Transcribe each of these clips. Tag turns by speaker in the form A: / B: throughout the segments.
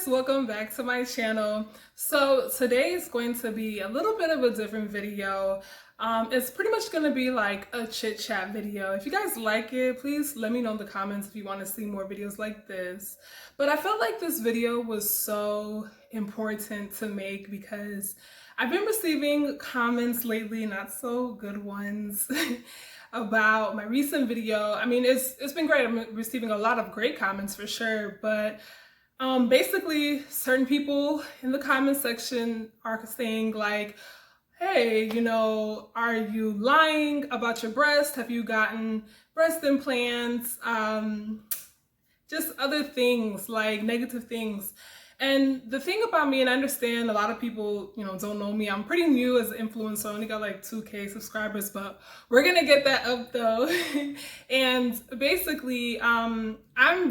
A: guys, welcome back to my channel. So today is going to be a little bit of a different video. It's pretty much going to be like a chit chat video. If you guys like it, please let me know in the comments if you want to see more videos like this. But I felt like this video was so important to make because I've been receiving comments lately, not so good ones, about my recent video. I mean, it's been great. I'm receiving a lot of great comments for sure, but basically certain people in the comment section are saying like, hey, are you lying about your breast? Have you gotten breast implants? Just other things, like negative things. And the thing about me, and I understand a lot of people, don't know me. I'm pretty new as an influencer. I only got like 2K subscribers, but we're gonna get that up though. And basically, I'm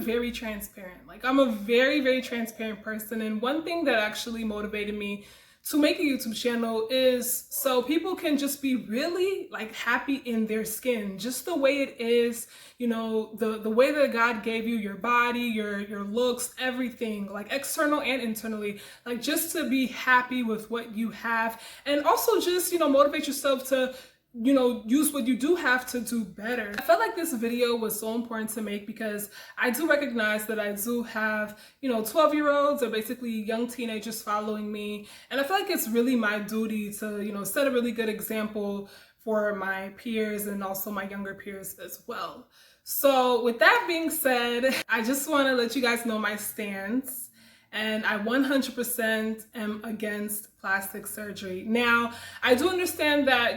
A: very transparent. Like I'm a very, very transparent person. And one thing that actually motivated me to make a YouTube channel is so people can just be really like happy in their skin, just the way it is, the way that God gave you your body, your looks, everything, like external and internally, like just to be happy with what you have, and also just, motivate yourself to use what you do have to do better. I felt like this video was so important to make because I do recognize that I do have, 12-year-olds or basically young teenagers following me. And I feel like it's really my duty to, set a really good example for my peers and also my younger peers as well. So with that being said, I just want to let you guys know my stance. And I 100% am against plastic surgery. Now, I do understand that,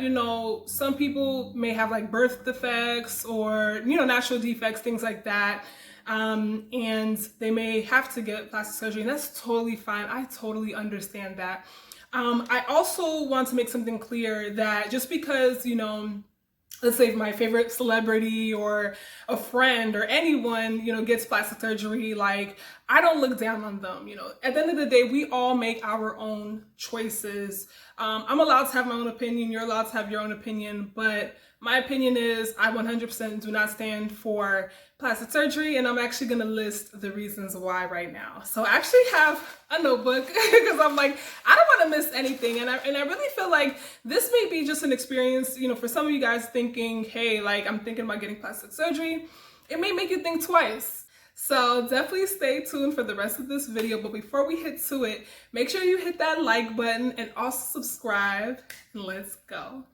A: some people may have like birth defects or, natural defects, things like that. And they may have to get plastic surgery, and that's totally fine. I totally understand that. I also want to make something clear that just because, let's say my favorite celebrity or a friend or anyone, gets plastic surgery, like I don't look down on them. At the end of the day, we all make our own choices. I'm allowed to have my own opinion. You're allowed to have your own opinion, but my opinion is I 100% do not stand for plastic surgery, and I'm actually going to list the reasons why right now. So I actually have a notebook because I'm like, I don't want to miss anything. And I really feel like this may be just an experience, for some of you guys thinking, hey, like I'm thinking about getting plastic surgery. It may make you think twice. So definitely stay tuned for the rest of this video. But before we hit to it, make sure you hit that like button and also subscribe, and let's go.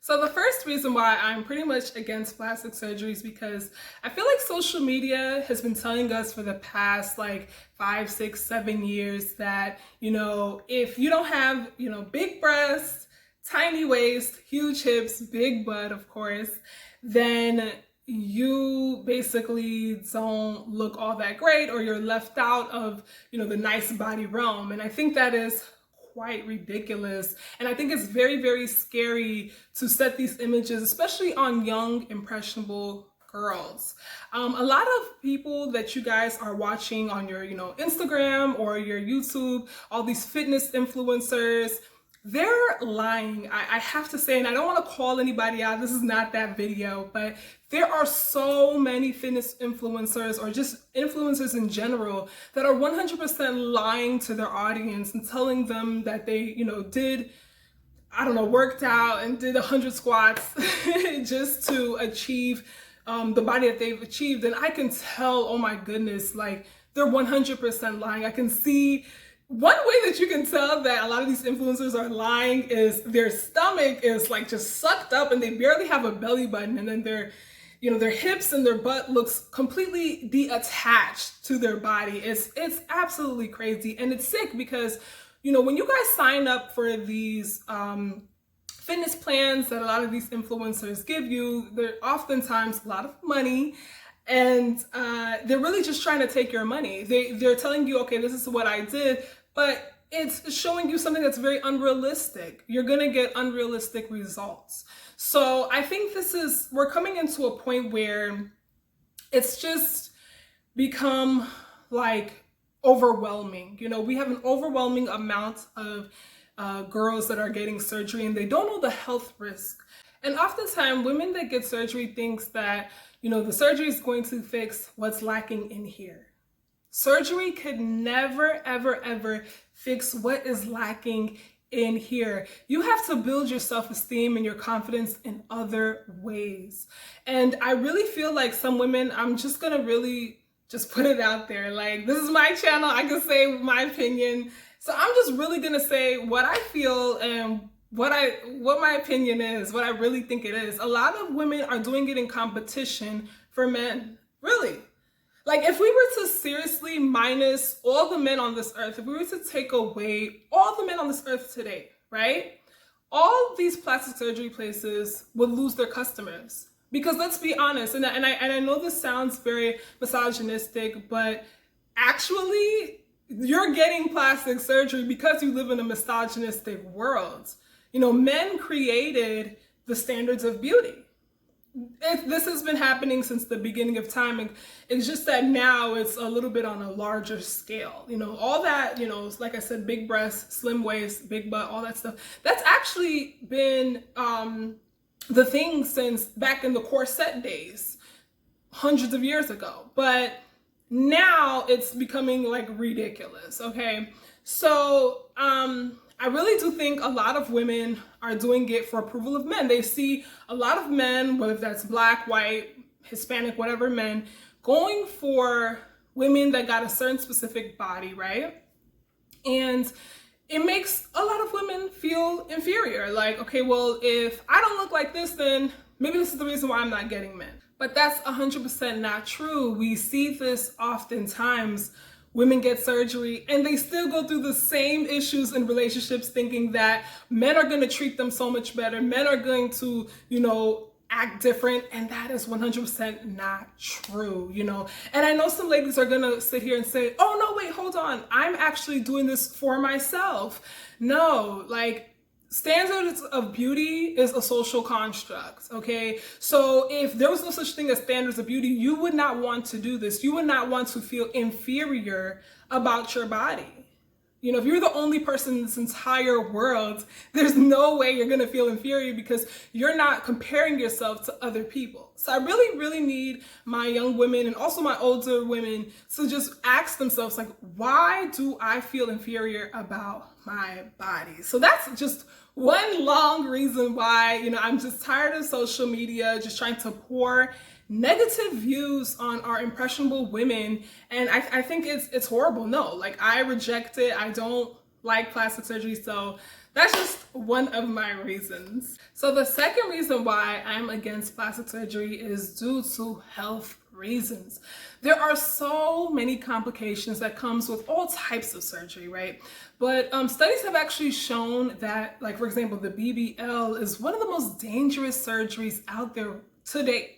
A: So the first reason why I'm pretty much against plastic surgery is because I feel like social media has been telling us for the past like 5, 6, 7 years that, if you don't have, big breasts, tiny waist, huge hips, big butt, of course, then you basically don't look all that great, or you're left out of, the nice body realm. And I think that is quite ridiculous. And I think it's very, very scary to set these images, especially on young, impressionable girls. A lot of people that you guys are watching on your, Instagram or your YouTube, all these fitness influencers, they're lying. I have to say, and I don't want to call anybody out, this is not that video, but there are so many fitness influencers or just influencers in general that are 100% lying to their audience and telling them that they, worked out and did 100 squats just to achieve the body that they've achieved. And I can tell, oh my goodness, like they're 100% lying. I can see one way that you can tell that a lot of these influencers are lying is their stomach is like just sucked up and they barely have a belly button, and then their hips and their butt looks completely detached to their body. It's absolutely crazy, and it's sick because, when you guys sign up for these fitness plans that a lot of these influencers give you, they're oftentimes a lot of money. And they're really just trying to take your money. They're telling you, okay, this is what I did, but it's showing you something that's very unrealistic. You're gonna get unrealistic results. So I think we're coming into a point where it's just become like overwhelming. We have an overwhelming amount of girls that are getting surgery, and they don't know the health risk. And oftentimes women that get surgery thinks that, the surgery is going to fix what's lacking in here. Surgery could never, ever, ever fix what is lacking in here. You have to build your self-esteem and your confidence in other ways. And I really feel like some women, I'm just gonna really just put it out there. Like, this is my channel, I can say my opinion. So I'm just really gonna say what I feel and what my opinion is, what I really think it is. A lot of women are doing it in competition for men, really. Like, if we were to seriously minus all the men on this earth, if we were to take away all the men on this earth today, right? All these plastic surgery places would lose their customers. Because let's be honest, and I know this sounds very misogynistic, but actually, you're getting plastic surgery because you live in a misogynistic world. You know, men created the standards of beauty. This has been happening since the beginning of time, and it's just that now it's a little bit on a larger scale. You know, all that, you know, like I said, big breasts, slim waist, big butt, all that stuff, that's actually been the thing since back in the corset days, hundreds of years ago. But now it's becoming like ridiculous, okay? So I really do think a lot of women are doing it for approval of men. They see a lot of men, whether that's black, white, Hispanic, whatever men, going for women that got a certain specific body, right? And it makes a lot of women feel inferior. Like, okay, well, if I don't look like this, then maybe this is the reason why I'm not getting men. But that's 100% not true. We see this oftentimes. Women get surgery and they still go through the same issues in relationships, thinking that men are going to treat them so much better. Men are going to, you know, act different. And that is 100% not true, you know. And I know some ladies are going to sit here and say, oh, no, wait, hold on. I'm actually doing this for myself. No, like, standards of beauty is a social construct, okay? So if there was no such thing as standards of beauty, you would not want to do this. You would not want to feel inferior about your body. You know, if you're the only person in this entire world, there's no way you're gonna feel inferior because you're not comparing yourself to other people. So I really, really need my young women and also my older women to just ask themselves, like, why do I feel inferior about my body? So that's just one long reason why, you know, I'm just tired of social media, just trying to pour negative views on our impressionable women. And I think it's horrible. No, like, I reject it. I don't like plastic surgery. So that's just one of my reasons. So the second reason why I'm against plastic surgery is due to health reasons. There are so many complications that comes with all types of surgery, right? But studies have actually shown that, like, for example, the BBL is one of the most dangerous surgeries out there today.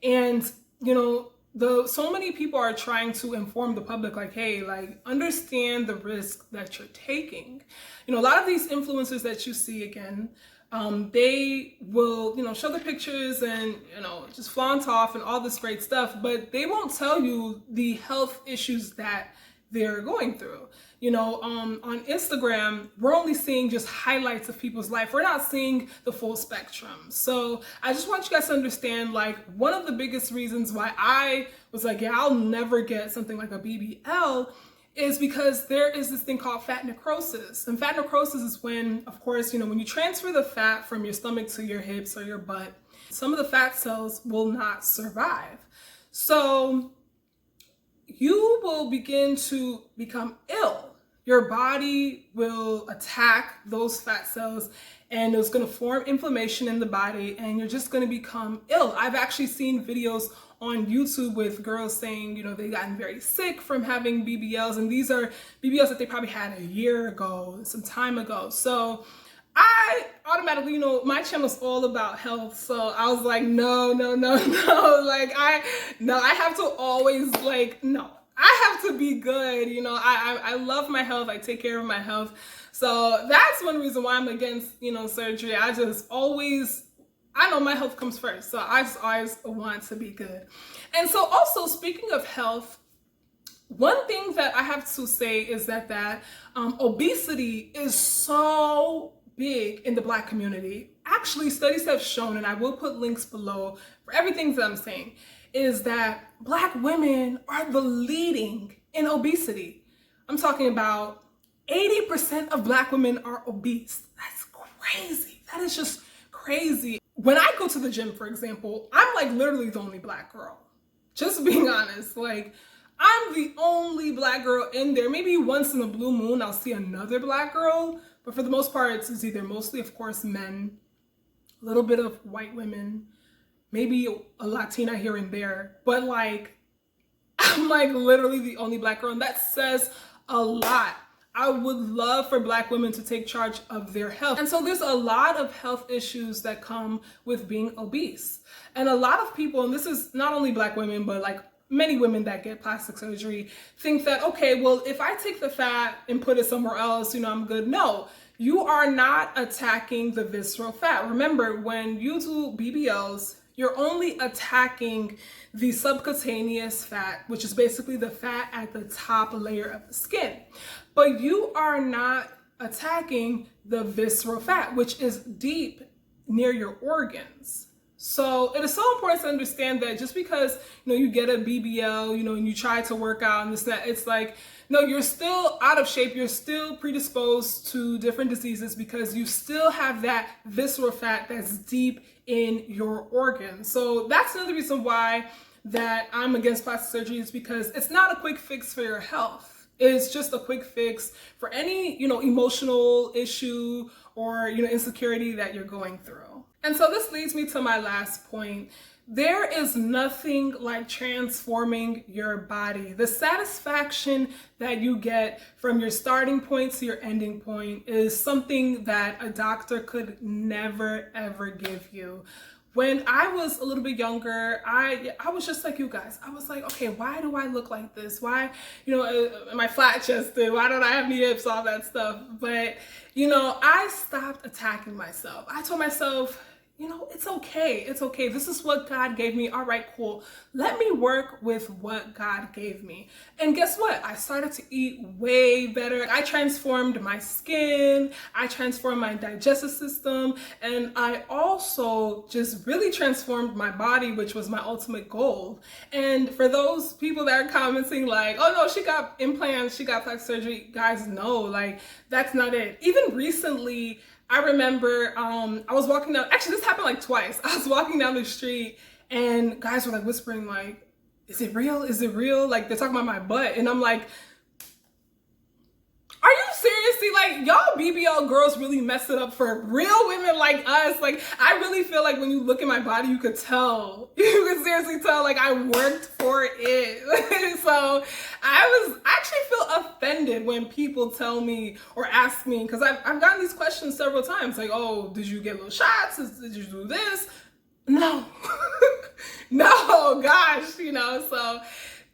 A: And, you know, so many people are trying to inform the public, like, hey, like, understand the risk that you're taking. You know, a lot of these influencers that you see, again, they will, you know, show the pictures and, you know, just flaunt off and all this great stuff, but they won't tell you the health issues that they're going through. You know, on Instagram, we're only seeing just highlights of people's life. We're not seeing the full spectrum. So I just want you guys to understand, like, one of the biggest reasons why I was like, yeah, I'll never get something like a BBL is because there is this thing called fat necrosis. And fat necrosis is when, of course, you know, when you transfer the fat from your stomach to your hips or your butt, some of the fat cells will not survive. So you will begin to become ill. Your body will attack those fat cells and it's going to form inflammation in the body and you're just going to become ill. I've actually seen videos on YouTube with girls saying, you know, they've gotten very sick from having BBLs, and these are BBLs that they probably had a year ago, some time ago. So I automatically, you know, my channel's all about health. So I was like, no. Like, I have to always, like, no. I have to be good, you know. I love my health. I take care of my health. So that's one reason why I'm against, you know, surgery. I just always, I know my health comes first. So I just always want to be good. And so also, speaking of health, one thing that I have to say is that obesity is so big in the Black community. Actually, studies have shown, and I will put links below for everything that I'm saying, is that Black women are the leading in obesity. I'm talking about 80% of Black women are obese. That's crazy. That is just crazy. When I go to the gym, for example, I'm like literally the only Black girl. Just being honest, like I'm the only Black girl in there. Maybe once in a blue moon, I'll see another Black girl, but for the most part, it's either mostly, of course, men, a little bit of white women, maybe a Latina here and there, but like, I'm like literally the only Black girl, and that says a lot. I would love for Black women to take charge of their health. And so there's a lot of health issues that come with being obese. And a lot of people, and this is not only Black women, but like many women that get plastic surgery, think that, okay, well, if I take the fat and put it somewhere else, I'm good. No, you are not attacking the visceral fat. Remember, when you do BBLs, you're only attacking the subcutaneous fat, which is basically the fat at the top layer of the skin. But you are not attacking the visceral fat, which is deep near your organs. So it is so important to understand that just because, you get a BBL, and you try to work out and this, that, it's like, no, you're still out of shape. You're still predisposed to different diseases because you still have that visceral fat that's deep in your organs. So that's another reason why that I'm against plastic surgery, is because it's not a quick fix for your health. It's just a quick fix for any, emotional issue or, insecurity that you're going through. And so this leads me to my last point. There is nothing like transforming your body. The satisfaction that you get from your starting point to your ending point is something that a doctor could never, ever give you. When I was a little bit younger, I was just like you guys. I was like, okay, why do I look like this? Why, am I flat chested? Why don't I have any hips? All that stuff. But, I stopped attacking myself. I told myself, it's okay. It's okay. This is what God gave me. All right, cool. Let me work with what God gave me. And guess what? I started to eat way better. I transformed my skin. I transformed my digestive system. And I also just really transformed my body, which was my ultimate goal. And for those people that are commenting like, oh no, she got implants, she got plastic surgery. Guys, no, like that's not it. Even recently, I remember I was walking down, actually this happened like twice. I was walking down the street and guys were like whispering like, is it real? Is it real? Like they're talking about my butt. And I'm like, are you seriously, like y'all BBL girls really mess it up for real women like us? Like I really feel like when you look at my body, you could tell, you could seriously tell like I worked for it. So I actually feel offended when people tell me or ask me, because I've gotten these questions several times, like, oh, did you get little shots? Did you do this? No, no, gosh, so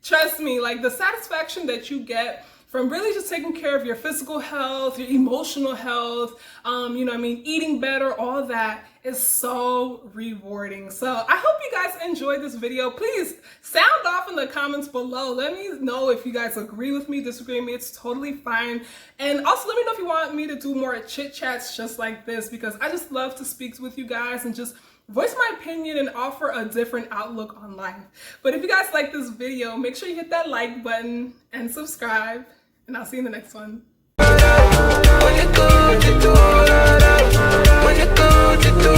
A: trust me, like the satisfaction that you get from really just taking care of your physical health, your emotional health, eating better, all that is so rewarding. So I hope you guys enjoyed this video. Please sound off in the comments below. Let me know if you guys agree with me, disagree with me. It's totally fine. And also let me know if you want me to do more chit chats just like this, because I just love to speak with you guys and just voice my opinion and offer a different outlook on life. But if you guys like this video, make sure you hit that like button and subscribe. And I'll see you in the next one. When you go, you do.